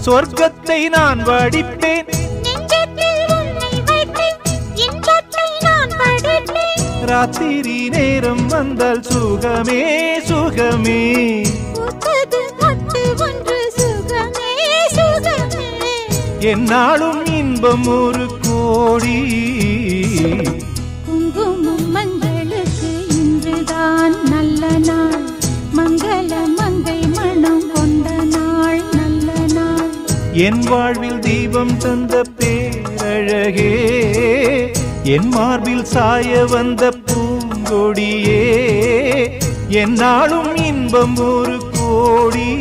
சொர்க்கத்தை நான் வடிப்பேன், ராத்திரி நேரம் வந்தால் சுகமே சுகமே. என்னாலும் இன்பம் ஒரு கோடி. குங்குமம் மங்களுக்கு இன்றுதான் நல்ல நாள், மங்கள மங்கை மனம் கொண்ட நாள் நல்ல நாள். என் வாழ்வில் தீபம் தந்த பேரழகே, என் மார்பில் சாய வந்த பூங்கொடியே, என்னாலும் இன்பம் ஒரு கோடி.